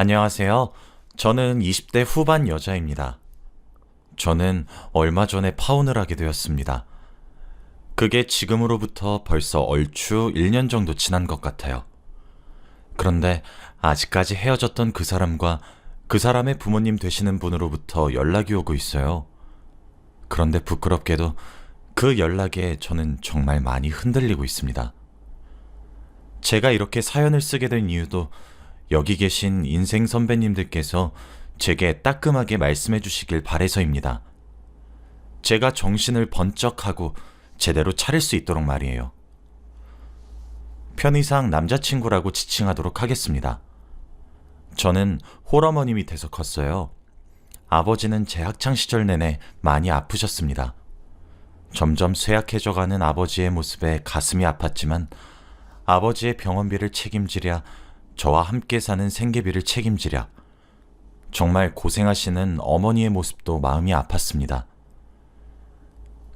안녕하세요. 저는 20대 후반 여자입니다. 저는 얼마 전에 파혼을 하게 되었습니다. 그게 지금으로부터 벌써 얼추 1년 정도 지난 것 같아요. 그런데 아직까지 헤어졌던 그 사람과 그 사람의 부모님 되시는 분으로부터 연락이 오고 있어요. 그런데 부끄럽게도 그 연락에 저는 정말 많이 흔들리고 있습니다. 제가 이렇게 사연을 쓰게 된 이유도 여기 계신 인생 선배님들께서 제게 따끔하게 말씀해 주시길 바래서입니다. 제가 정신을 번쩍하고 제대로 차릴 수 있도록 말이에요. 편의상 남자친구라고 지칭하도록 하겠습니다. 저는 홀어머니 밑에서 컸어요. 아버지는 제 학창시절 내내 많이 아프셨습니다. 점점 쇠약해져가는 아버지의 모습에 가슴이 아팠지만 아버지의 병원비를 책임지랴 저와 함께 사는 생계비를 책임지랴 정말 고생하시는 어머니의 모습도 마음이 아팠습니다.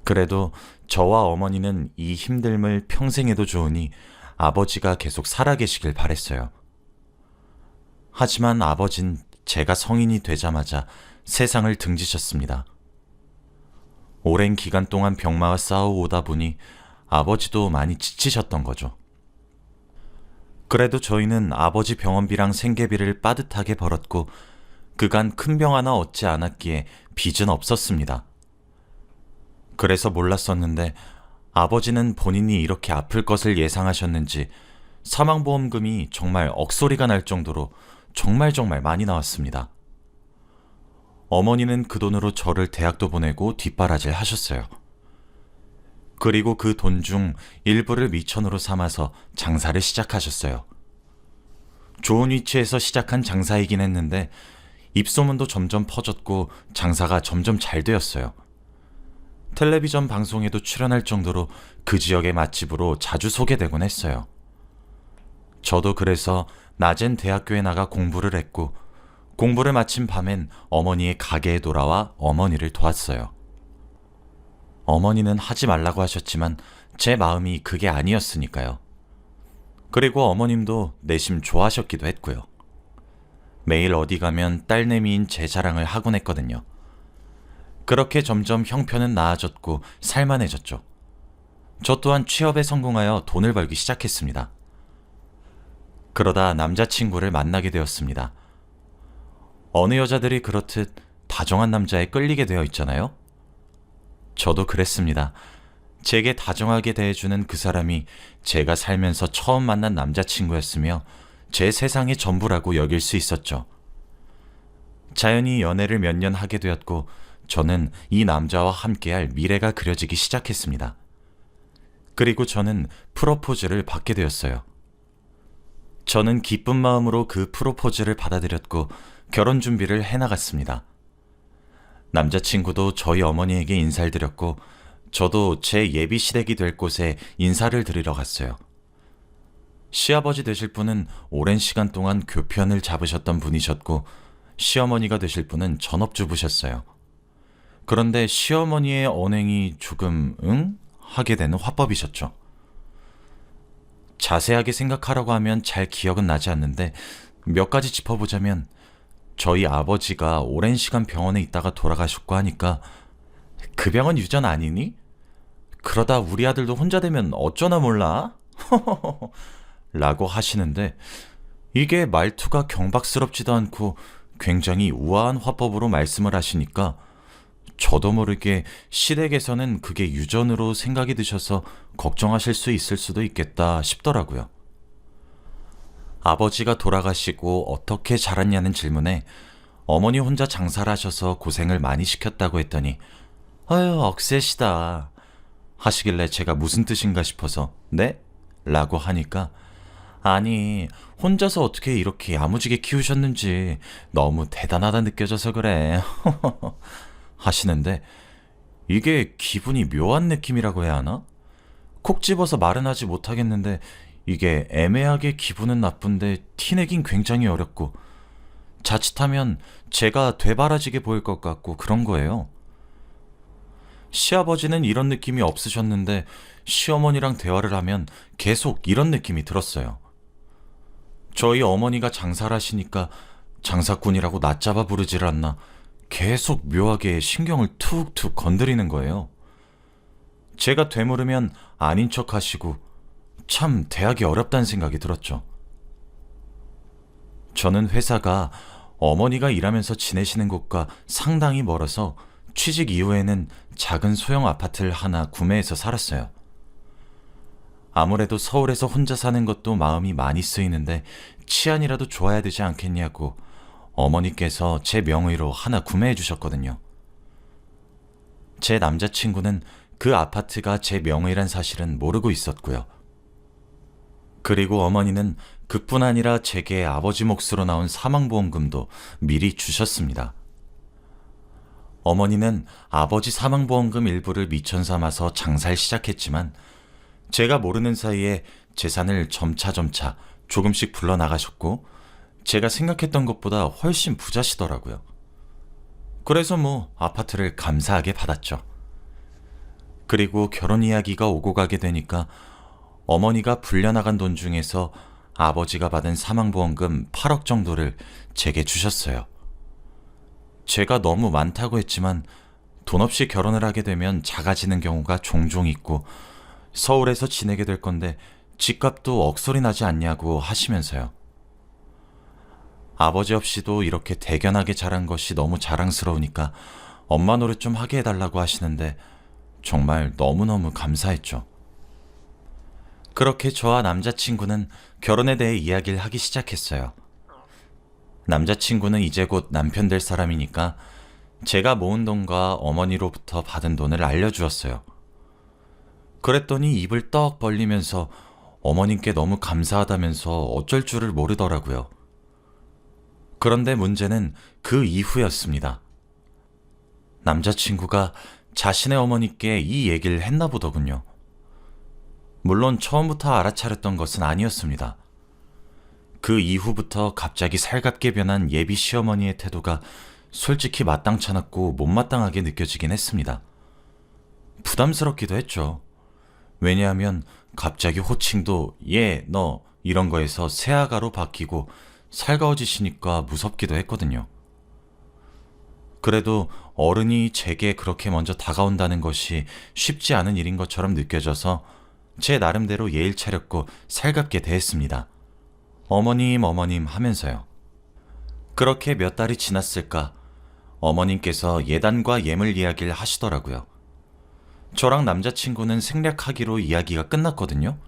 그래도 저와 어머니는 이 힘듦을 평생에도 좋으니 아버지가 계속 살아계시길 바랬어요. 하지만 아버진 제가 성인이 되자마자 세상을 등지셨습니다. 오랜 기간 동안 병마와 싸워오다 보니 아버지도 많이 지치셨던 거죠. 그래도 저희는 아버지 병원비랑 생계비를 빠듯하게 벌었고 그간 큰 병 하나 얻지 않았기에 빚은 없었습니다. 그래서 몰랐었는데 아버지는 본인이 이렇게 아플 것을 예상하셨는지 사망보험금이 정말 억소리가 날 정도로 정말 많이 나왔습니다. 어머니는 그 돈으로 저를 대학도 보내고 뒷바라지를 하셨어요. 그리고 그 돈 중 일부를 미천으로 삼아서 장사를 시작하셨어요. 좋은 위치에서 시작한 장사이긴 했는데 입소문도 점점 퍼졌고 장사가 점점 잘 되었어요. 텔레비전 방송에도 출연할 정도로 그 지역의 맛집으로 자주 소개되곤 했어요. 저도 그래서 낮엔 대학교에 나가 공부를 했고 공부를 마친 밤엔 어머니의 가게에 돌아와 어머니를 도왔어요. 어머니는 하지 말라고 하셨지만 제 마음이 그게 아니었으니까요. 그리고 어머님도 내심 좋아하셨기도 했고요. 매일 어디 가면 딸내미인 제 자랑을 하곤 했거든요. 그렇게 점점 형편은 나아졌고 살만해졌죠. 저 또한 취업에 성공하여 돈을 벌기 시작했습니다. 그러다 남자친구를 만나게 되었습니다. 어느 여자들이 그렇듯 다정한 남자에 끌리게 되어 있잖아요. 저도 그랬습니다. 제게 다정하게 대해주는 그 사람이 제가 살면서 처음 만난 남자친구였으며 제 세상의 전부라고 여길 수 있었죠. 자연히 연애를 몇 년 하게 되었고 저는 이 남자와 함께할 미래가 그려지기 시작했습니다. 그리고 저는 프로포즈를 받게 되었어요. 저는 기쁜 마음으로 그 프로포즈를 받아들였고 결혼 준비를 해나갔습니다. 남자친구도 저희 어머니에게 인사를 드렸고 저도 제 예비 시댁이 될 곳에 인사를 드리러 갔어요. 시아버지 되실 분은 오랜 시간 동안 교편을 잡으셨던 분이셨고 시어머니가 되실 분은 전업주부셨어요. 그런데 시어머니의 언행이 조금 하게 되는 화법이셨죠. 자세하게 생각하라고 하면 잘 기억은 나지 않는데 몇 가지 짚어보자면 저희 아버지가 오랜 시간 병원에 있다가 돌아가셨고 하니까 그 병원 유전 아니니? 그러다 우리 아들도 혼자 되면 어쩌나 몰라? 라고 하시는데 이게 말투가 경박스럽지도 않고 굉장히 우아한 화법으로 말씀을 하시니까 저도 모르게 시댁에서는 그게 유전으로 생각이 드셔서 걱정하실 수 있을 수도 있겠다 싶더라고요. 아버지가 돌아가시고 어떻게 자랐냐는 질문에 어머니 혼자 장사를 하셔서 고생을 많이 시켰다고 했더니 아유 억세시다 하시길래 제가 무슨 뜻인가 싶어서 네? 라고 하니까 아니 혼자서 어떻게 이렇게 야무지게 키우셨는지 너무 대단하다 느껴져서 그래 하시는데 이게 기분이 묘한 느낌이라고 해야 하나? 콕 집어서 말은 하지 못하겠는데 이게 애매하게 기분은 나쁜데 티내긴 굉장히 어렵고 자칫하면 제가 되바라지게 보일 것 같고 그런 거예요. 시아버지는 이런 느낌이 없으셨는데 시어머니랑 대화를 하면 계속 이런 느낌이 들었어요. 저희 어머니가 장사를 하시니까 장사꾼이라고 낮잡아 부르질 않나 계속 묘하게 신경을 툭툭 건드리는 거예요. 제가 되물으면 아닌 척 하시고 참 대하기 어렵다는 생각이 들었죠. 저는 회사가 어머니가 일하면서 지내시는 곳과 상당히 멀어서 취직 이후에는 작은 소형 아파트를 하나 구매해서 살았어요. 아무래도 서울에서 혼자 사는 것도 마음이 많이 쓰이는데 치안이라도 좋아야 되지 않겠냐고 어머니께서 제 명의로 하나 구매해 주셨거든요. 제 남자친구는 그 아파트가 제 명의란 사실은 모르고 있었고요. 그리고 어머니는 그뿐 아니라 제게 아버지 몫으로 나온 사망보험금도 미리 주셨습니다. 어머니는 아버지 사망보험금 일부를 미천 삼아서 장사를 시작했지만 제가 모르는 사이에 재산을 점차 조금씩 불러나가셨고 제가 생각했던 것보다 훨씬 부자시더라고요. 그래서 아파트를 감사하게 받았죠. 그리고 결혼 이야기가 오고 가게 되니까 어머니가 불려나간 돈 중에서 아버지가 받은 사망보험금 8억 정도를 제게 주셨어요. 제가 너무 많다고 했지만 돈 없이 결혼을 하게 되면 작아지는 경우가 종종 있고 서울에서 지내게 될 건데 집값도 억소리 나지 않냐고 하시면서요. 아버지 없이도 이렇게 대견하게 자란 것이 너무 자랑스러우니까 엄마 노릇 좀 하게 해달라고 하시는데 정말 너무너무 감사했죠. 그렇게 저와 남자친구는 결혼에 대해 이야기를 하기 시작했어요. 남자친구는 이제 곧 남편 될 사람이니까 제가 모은 돈과 어머니로부터 받은 돈을 알려주었어요. 그랬더니 입을 떡 벌리면서 어머님께 너무 감사하다면서 어쩔 줄을 모르더라고요. 그런데 문제는 그 이후였습니다. 남자친구가 자신의 어머니께 이 얘기를 했나 보더군요. 물론 처음부터 알아차렸던 것은 아니었습니다. 그 이후부터 갑자기 살갑게 변한 예비 시어머니의 태도가 솔직히 마땅찮았고 못마땅하게 느껴지긴 했습니다. 부담스럽기도 했죠. 왜냐하면 갑자기 호칭도 얘, 너 이런 거에서 새아가로 바뀌고 살가워지시니까 무섭기도 했거든요. 그래도 어른이 제게 그렇게 먼저 다가온다는 것이 쉽지 않은 일인 것처럼 느껴져서 제 나름대로 예의를 차렸고 살갑게 대했습니다. 어머님 하면서요. 그렇게 몇 달이 지났을까 어머님께서 예단과 예물 이야기를 하시더라고요. 저랑 남자친구는 생략하기로 이야기가 끝났거든요.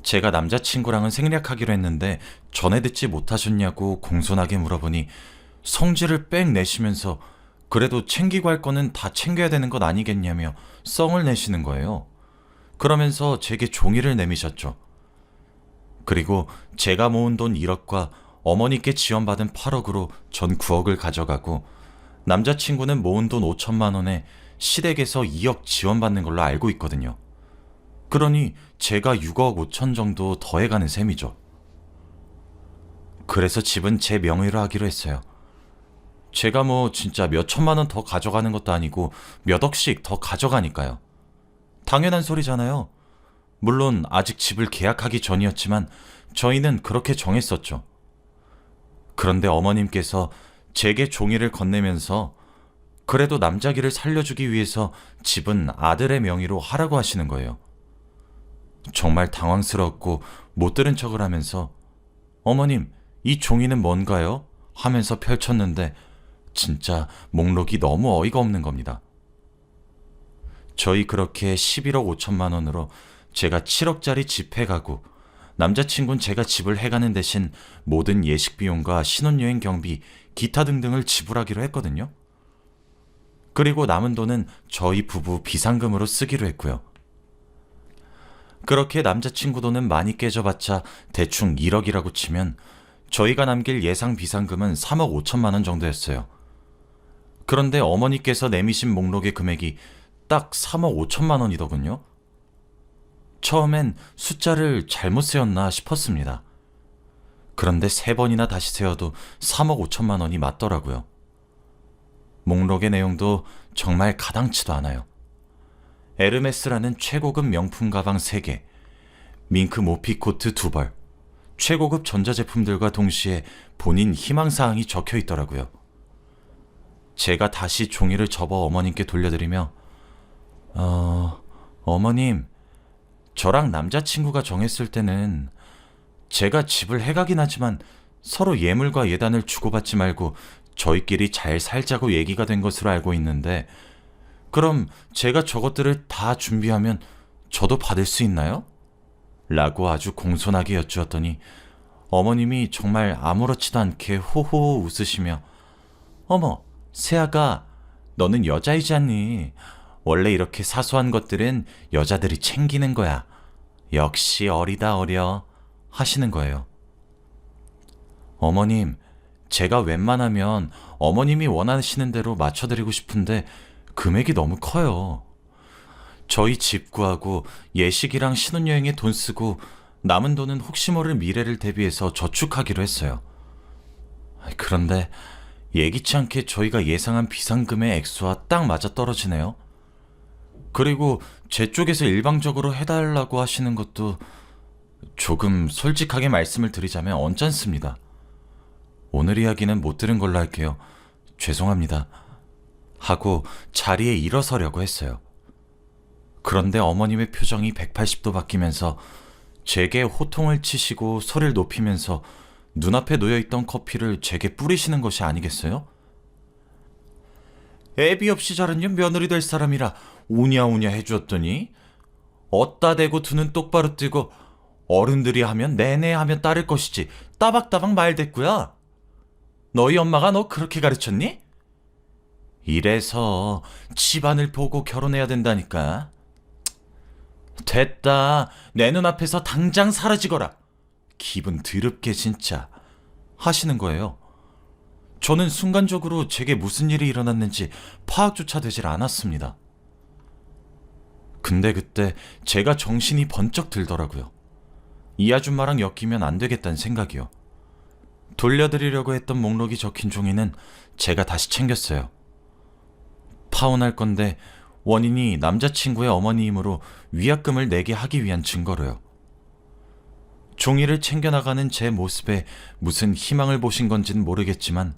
제가 남자친구랑은 생략하기로 했는데 전에 듣지 못하셨냐고 공손하게 물어보니 성질을 빽 내시면서 그래도 챙기고 할 거는 다 챙겨야 되는 것 아니겠냐며 썽을 내시는 거예요. 그러면서 제게 종이를 내미셨죠. 그리고 제가 모은 돈 1억과 어머니께 지원받은 8억으로 전 9억을 가져가고 남자친구는 모은 돈 5천만 원에 시댁에서 2억 지원받는 걸로 알고 있거든요. 그러니 제가 6억 5천 정도 더해가는 셈이죠. 그래서 집은 제 명의로 하기로 했어요. 제가 진짜 몇 천만 원 더 가져가는 것도 아니고 몇 억씩 더 가져가니까요. 당연한 소리잖아요. 물론 아직 집을 계약하기 전이었지만 저희는 그렇게 정했었죠. 그런데 어머님께서 제게 종이를 건네면서 그래도 남자기를 살려주기 위해서 집은 아들의 명의로 하라고 하시는 거예요. 정말 당황스럽고 못 들은 척을 하면서 어머님, 이 종이는 뭔가요? 하면서 펼쳤는데 진짜 목록이 너무 어이가 없는 겁니다. 저희 그렇게 11억 5천만 원으로 제가 7억짜리 집 해가고 남자친구는 제가 집을 해가는 대신 모든 예식 비용과 신혼여행 경비, 기타 등등을 지불하기로 했거든요. 그리고 남은 돈은 저희 부부 비상금으로 쓰기로 했고요. 그렇게 남자친구 돈은 많이 깨져봤자 대충 1억이라고 치면 저희가 남길 예상 비상금은 3억 5천만 원 정도였어요. 그런데 어머니께서 내미신 목록의 금액이 딱 3억 5천만 원이더군요. 처음엔 숫자를 잘못 세웠나 싶었습니다. 그런데 3번이나 다시 세어도 3억 5천만 원이 맞더라고요. 목록의 내용도 정말 가당치도 않아요. 에르메스라는 최고급 명품 가방 3개, 밍크 모피 코트 2벌, 최고급 전자제품들과 동시에 본인 희망사항이 적혀 있더라고요. 제가 다시 종이를 접어 어머님께 돌려드리며 어머님, 저랑 남자친구가 정했을 때는 제가 집을 해가긴 하지만 서로 예물과 예단을 주고받지 말고 저희끼리 잘 살자고 얘기가 된 것으로 알고 있는데, 그럼 제가 저것들을 다 준비하면 저도 받을 수 있나요? 라고 아주 공손하게 여쭈었더니 어머님이 정말 아무렇지도 않게 호호 웃으시며, 어머, 세아가 너는 여자이지 않니? 원래 이렇게 사소한 것들은 여자들이 챙기는 거야. 역시 어리다 어려 하시는 거예요. 어머님, 제가 웬만하면 어머님이 원하시는 대로 맞춰드리고 싶은데 금액이 너무 커요. 저희 집 구하고 예식이랑 신혼여행에 돈 쓰고 남은 돈은 혹시 모를 미래를 대비해서 저축하기로 했어요. 그런데 예기치 않게 저희가 예상한 비상금의 액수와 딱 맞아떨어지네요. 그리고 제 쪽에서 일방적으로 해달라고 하시는 것도 조금 솔직하게 말씀을 드리자면 언짢습니다. 오늘 이야기는 못 들은 걸로 할게요. 죄송합니다. 하고 자리에 일어서려고 했어요. 그런데 어머님의 표정이 180도 바뀌면서 제게 호통을 치시고 소리를 높이면서 눈앞에 놓여있던 커피를 제게 뿌리시는 것이 아니겠어요? 애비 없이 자란 며느리 될 사람이라 우냐우냐 해주었더니 어따 대고 두 눈 똑바로 뜨고 어른들이 하면 내내 하면 따를 것이지 따박따박 말댔구야. 너희 엄마가 너 그렇게 가르쳤니? 이래서 집안을 보고 결혼해야 된다니까. 됐다. 내 눈앞에서 당장 사라지거라. 기분 드럽게 진짜 하시는 거예요. 저는 순간적으로 제게 무슨 일이 일어났는지 파악조차 되질 않았습니다. 근데 그때 제가 정신이 번쩍 들더라고요. 이 아줌마랑 엮이면 안 되겠다는 생각이요. 돌려드리려고 했던 목록이 적힌 종이는 제가 다시 챙겼어요. 파혼할 건데 원인이 남자친구의 어머니이므로 위약금을 내게 하기 위한 증거로요. 종이를 챙겨나가는 제 모습에 무슨 희망을 보신 건지는 모르겠지만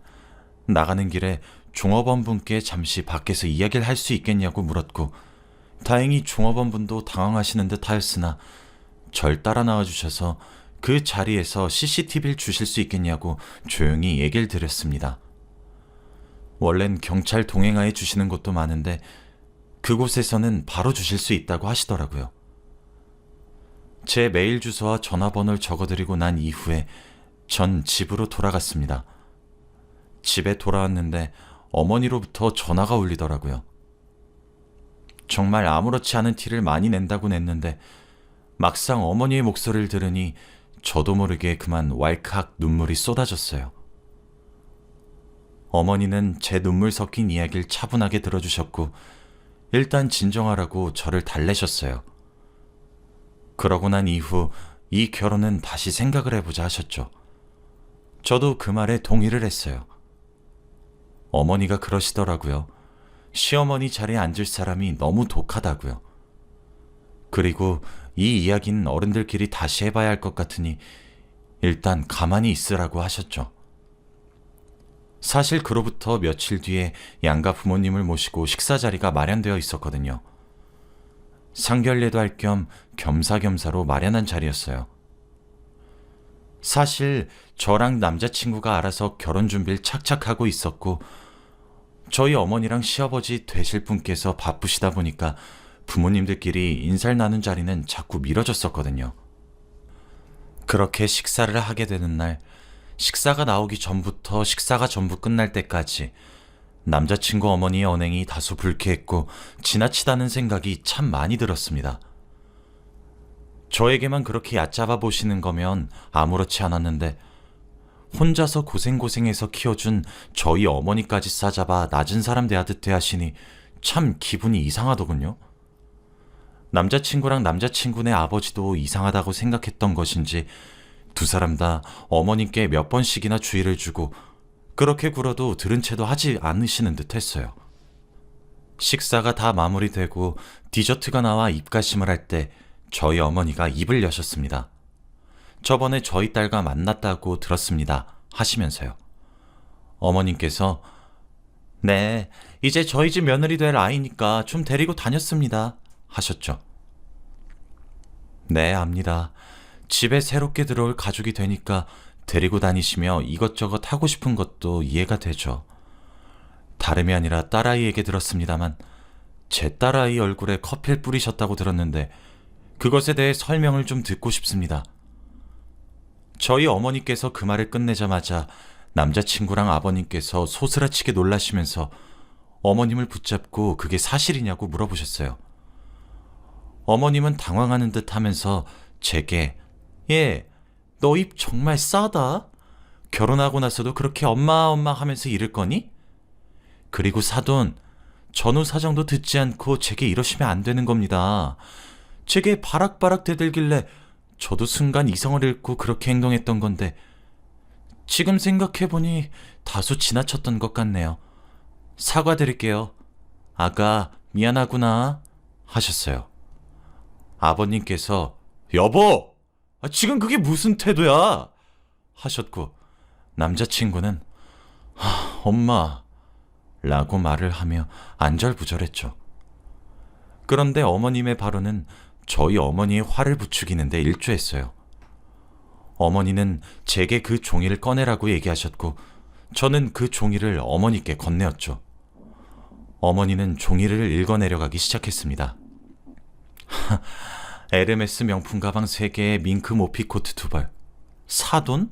나가는 길에 종업원분께 잠시 밖에서 이야기를 할 수 있겠냐고 물었고, 다행히 종업원분도 당황하시는 듯 하였으나 절 따라 나와주셔서 그 자리에서 CCTV를 주실 수 있겠냐고 조용히 얘기를 드렸습니다. 원래는 경찰 동행하에 주시는 곳도 많은데 그곳에서는 바로 주실 수 있다고 하시더라고요. 제 메일 주소와 전화번호를 적어드리고 난 이후에 전 집으로 돌아갔습니다. 집에 돌아왔는데 어머니로부터 전화가 울리더라고요. 정말 아무렇지 않은 티를 많이 낸다고 냈는데 막상 어머니의 목소리를 들으니 저도 모르게 그만 왈칵 눈물이 쏟아졌어요. 어머니는 제 눈물 섞인 이야기를 차분하게 들어주셨고 일단 진정하라고 저를 달래셨어요. 그러고 난 이후 이 결혼은 다시 생각을 해보자 하셨죠. 저도 그 말에 동의를 했어요. 어머니가 그러시더라고요. 시어머니 자리에 앉을 사람이 너무 독하다고요. 그리고 이 이야기는 어른들끼리 다시 해봐야 할 것 같으니 일단 가만히 있으라고 하셨죠. 사실 그로부터 며칠 뒤에 양가 부모님을 모시고 식사 자리가 마련되어 있었거든요. 상견례도 할 겸 겸사겸사로 마련한 자리였어요. 사실 저랑 남자친구가 알아서 결혼 준비를 착착 하고 있었고 저희 어머니랑 시아버지 되실 분께서 바쁘시다 보니까 부모님들끼리 인사를 나눈 자리는 자꾸 미뤄졌었거든요. 그렇게 식사를 하게 되는 날, 식사가 나오기 전부터 식사가 전부 끝날 때까지 남자친구 어머니의 언행이 다소 불쾌했고 지나치다는 생각이 참 많이 들었습니다. 저에게만 그렇게 얕잡아 보시는 거면 아무렇지 않았는데 혼자서 고생고생해서 키워준 저희 어머니까지 싸잡아 낮은 사람 대하듯 대하시니 참 기분이 이상하더군요. 남자친구랑 남자친구네 아버지도 이상하다고 생각했던 것인지 두 사람 다 어머님께 몇 번씩이나 주의를 주고 그렇게 굴어도 들은 채도 하지 않으시는 듯 했어요. 식사가 다 마무리되고 디저트가 나와 입가심을 할 때 저희 어머니가 입을 여셨습니다. 저번에 저희 딸과 만났다고 들었습니다. 하시면서요. 어머님께서 네, 이제 저희 집 며느리 될 아이니까 좀 데리고 다녔습니다. 하셨죠. 네, 압니다. 집에 새롭게 들어올 가족이 되니까 데리고 다니시며 이것저것 하고 싶은 것도 이해가 되죠. 다름이 아니라 딸아이에게 들었습니다만 제 딸아이 얼굴에 커피를 뿌리셨다고 들었는데 그것에 대해 설명을 좀 듣고 싶습니다. 저희 어머니께서 그 말을 끝내자마자 남자친구랑 아버님께서 소스라치게 놀라시면서 어머님을 붙잡고 그게 사실이냐고 물어보셨어요. 어머님은 당황하는 듯 하면서 제게 너 입 정말 싸다. 결혼하고 나서도 그렇게 엄마 엄마 하면서 이럴 거니? 그리고 사돈, 전후 사정도 듣지 않고 제게 이러시면 안 되는 겁니다. 제게 바락바락 대들길래 저도 순간 이성을 잃고 그렇게 행동했던 건데 지금 생각해보니 다소 지나쳤던 것 같네요. 사과드릴게요. 아가, 미안하구나. 하셨어요. 아버님께서 여보! 지금 그게 무슨 태도야? 하셨고 남자친구는 엄마 라고 말을 하며 안절부절했죠. 그런데 어머님의 발언은 저희 어머니의 화를 부추기는데 일조했어요. 어머니는 제게 그 종이를 꺼내라고 얘기하셨고 저는 그 종이를 어머니께 건네었죠. 어머니는 종이를 읽어내려가기 시작했습니다. 에르메스 명품 가방 3개에 밍크 모피 코트 2벌. 사돈?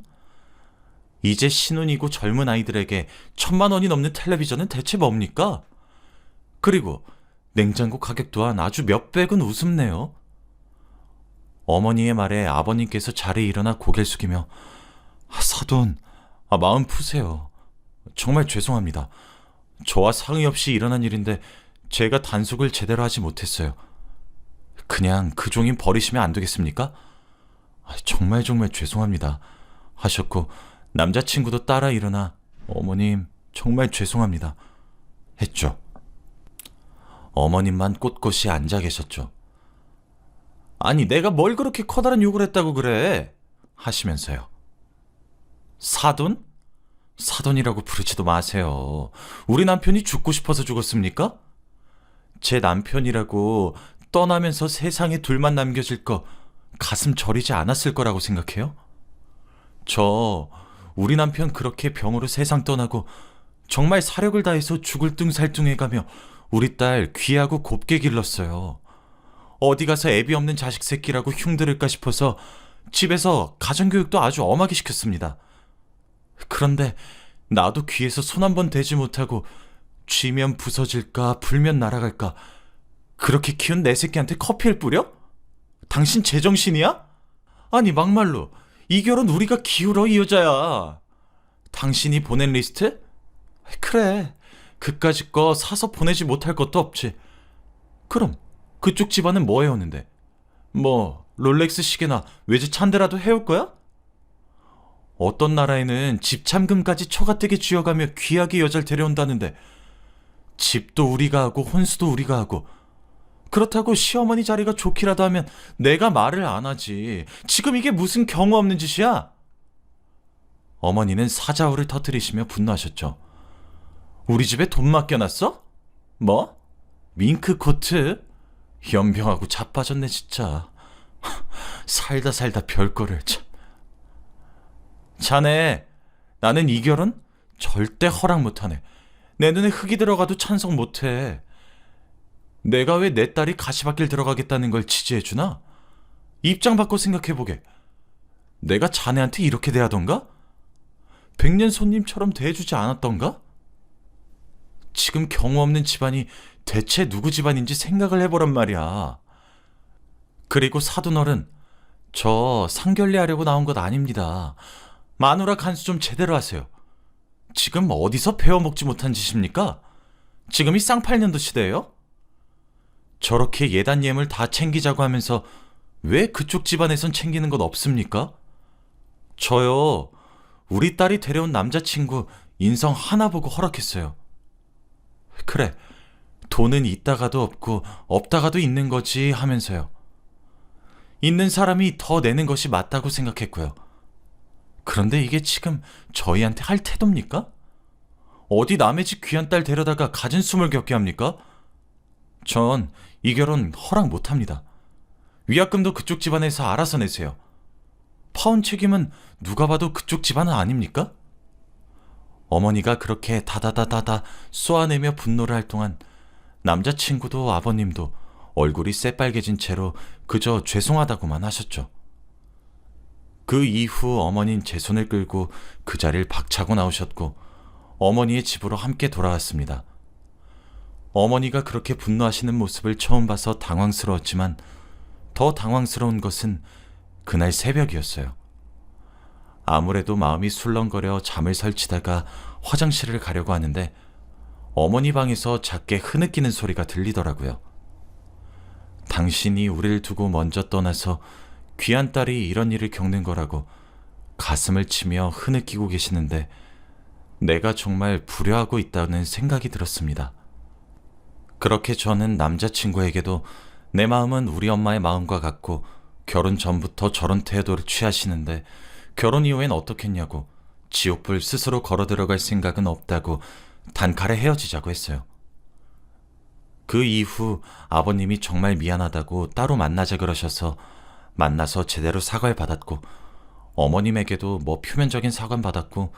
이제 신혼이고 젊은 아이들에게 1,000만 원이 넘는 텔레비전은 대체 뭡니까? 그리고 냉장고 가격 또한 아주 몇백은 우습네요. 어머니의 말에 아버님께서 자리에 일어나 고개를 숙이며 사돈, 마음 푸세요. 정말 죄송합니다. 저와 상의 없이 일어난 일인데 제가 단속을 제대로 하지 못했어요. 그냥 그 종이 버리시면 안 되겠습니까? 정말 죄송합니다. 하셨고 남자친구도 따라 일어나 어머님 정말 죄송합니다. 했죠. 어머님만 꼿꼿이 앉아 계셨죠. 아니 내가 뭘 그렇게 커다란 욕을 했다고 그래? 하시면서요. 사돈? 사돈이라고 부르지도 마세요. 우리 남편이 죽고 싶어서 죽었습니까? 제 남편이라고 떠나면서 세상에 둘만 남겨질 거 가슴 저리지 않았을 거라고 생각해요? 우리 남편 그렇게 병으로 세상 떠나고 정말 사력을 다해서 죽을 뚱살뚱해가며 우리 딸 귀하고 곱게 길렀어요. 어디 가서 애비 없는 자식 새끼라고 흉들을까 싶어서 집에서 가정교육도 아주 엄하게 시켰습니다. 그런데 나도 귀에서 손 한 번 대지 못하고 쥐면 부서질까 불면 날아갈까 그렇게 키운 내 새끼한테 커피를 뿌려? 당신 제정신이야? 아니 막말로 이 결혼 우리가 기울어 이 여자야. 당신이 보낸 리스트? 그래, 그까짓 거 사서 보내지 못할 것도 없지. 그럼 그쪽 집안은 뭐 해오는데? 뭐 롤렉스 시계나 외제 찬데라도 해올 거야? 어떤 나라에는 집 참금까지 처가댁에 쥐어가며 귀하게 여자를 데려온다는데 집도 우리가 하고 혼수도 우리가 하고 그렇다고 시어머니 자리가 좋기라도 하면 내가 말을 안 하지. 지금 이게 무슨 경우 없는 짓이야? 어머니는 사자후를 터뜨리시며 분노하셨죠. 우리 집에 돈 맡겨놨어? 뭐? 밍크 코트? 연병하고 자빠졌네 진짜. 살다 별거를 참. 자네, 나는 이 결혼 절대 허락 못하네. 내 눈에 흙이 들어가도 찬성 못해. 내가 왜 내 딸이 가시밭길 들어가겠다는 걸 지지해주나? 입장 바꿔 생각해보게. 내가 자네한테 이렇게 대하던가? 백년 손님처럼 대해주지 않았던가? 지금 경우 없는 집안이 대체 누구 집안인지 생각을 해보란 말이야. 그리고 사돈어른, 저 상견례 하려고 나온 것 아닙니다. 마누라 간수 좀 제대로 하세요. 지금 어디서 배워먹지 못한 짓입니까? 지금이 쌍팔년도 시대예요? 저렇게 예단 예물 다 챙기자고 하면서 왜 그쪽 집안에선 챙기는 것 없습니까? 저요, 우리 딸이 데려온 남자친구 인성 하나 보고 허락했어요. 그래, 돈은 있다가도 없고 없다가도 있는 거지 하면서요. 있는 사람이 더 내는 것이 맞다고 생각했고요. 그런데 이게 지금 저희한테 할 태도입니까? 어디 남의 집 귀한 딸 데려다가 가진 숨을 겪게 합니까? 전 이 결혼 허락 못합니다. 위약금도 그쪽 집안에서 알아서 내세요. 파혼 책임은 누가 봐도 그쪽 집안은 아닙니까? 어머니가 그렇게 다다다다다 쏘아내며 분노를 할 동안 남자친구도 아버님도 얼굴이 새빨개진 채로 그저 죄송하다고만 하셨죠. 그 이후 어머닌 제 손을 끌고 그 자리를 박차고 나오셨고 어머니의 집으로 함께 돌아왔습니다. 어머니가 그렇게 분노하시는 모습을 처음 봐서 당황스러웠지만 더 당황스러운 것은 그날 새벽이었어요. 아무래도 마음이 술렁거려 잠을 설치다가 화장실을 가려고 하는데 어머니 방에서 작게 흐느끼는 소리가 들리더라고요. 당신이 우리를 두고 먼저 떠나서 귀한 딸이 이런 일을 겪는 거라고 가슴을 치며 흐느끼고 계시는데 내가 정말 불효하고 있다는 생각이 들었습니다. 그렇게 저는 남자친구에게도 내 마음은 우리 엄마의 마음과 같고 결혼 전부터 저런 태도를 취하시는데 결혼 이후엔 어떻겠냐고 지옥불 스스로 걸어 들어갈 생각은 없다고 단칼에 헤어지자고 했어요. 그 이후 아버님이 정말 미안하다고 따로 만나자 그러셔서 만나서 제대로 사과를 받았고 어머님에게도 뭐 표면적인 사과는 받았고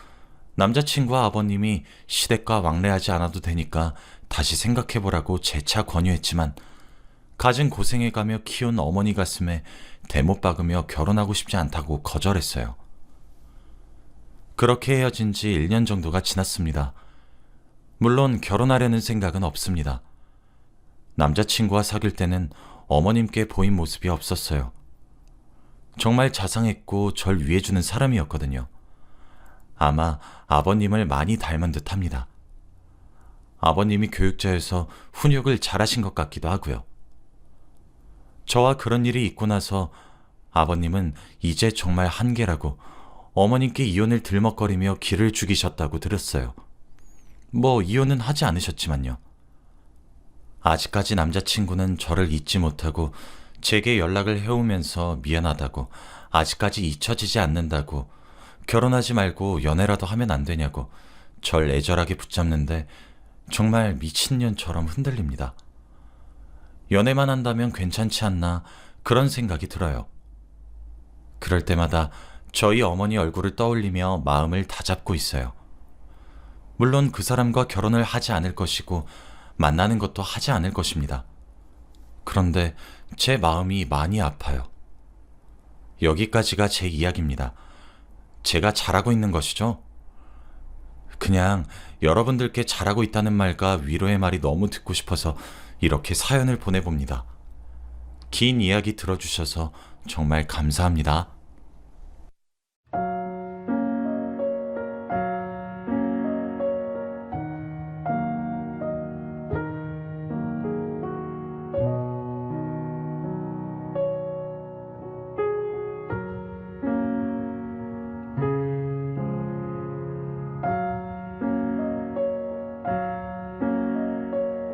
남자친구와 아버님이 시댁과 왕래하지 않아도 되니까 다시 생각해보라고 재차 권유했지만 가진 고생해가며 키운 어머니 가슴에 대못 박으며 결혼하고 싶지 않다고 거절했어요. 그렇게 헤어진 지 1년 정도가 지났습니다. 물론 결혼하려는 생각은 없습니다. 남자친구와 사귈 때는 어머님께 보인 모습이 없었어요. 정말 자상했고 절 위해주는 사람이었거든요. 아마 아버님을 많이 닮은 듯 합니다. 아버님이 교육자여서 훈육을 잘하신 것 같기도 하고요. 저와 그런 일이 있고 나서 아버님은 이제 정말 한계라고 어머님께 이혼을 들먹거리며 기를 죽이셨다고 들었어요. 뭐 이혼은 하지 않으셨지만요. 아직까지 남자친구는 저를 잊지 못하고 제게 연락을 해오면서 미안하다고 아직까지 잊혀지지 않는다고 결혼하지 말고 연애라도 하면 안 되냐고 절 애절하게 붙잡는데 정말 미친년처럼 흔들립니다. 연애만 한다면 괜찮지 않나 그런 생각이 들어요. 그럴 때마다 저희 어머니 얼굴을 떠올리며 마음을 다잡고 있어요. 물론 그 사람과 결혼을 하지 않을 것이고 만나는 것도 하지 않을 것입니다. 그런데 제 마음이 많이 아파요. 여기까지가 제 이야기입니다. 제가 잘하고 있는 것이죠? 그냥 여러분들께 잘하고 있다는 말과 위로의 말이 너무 듣고 싶어서 이렇게 사연을 보내봅니다. 긴 이야기 들어주셔서 정말 감사합니다.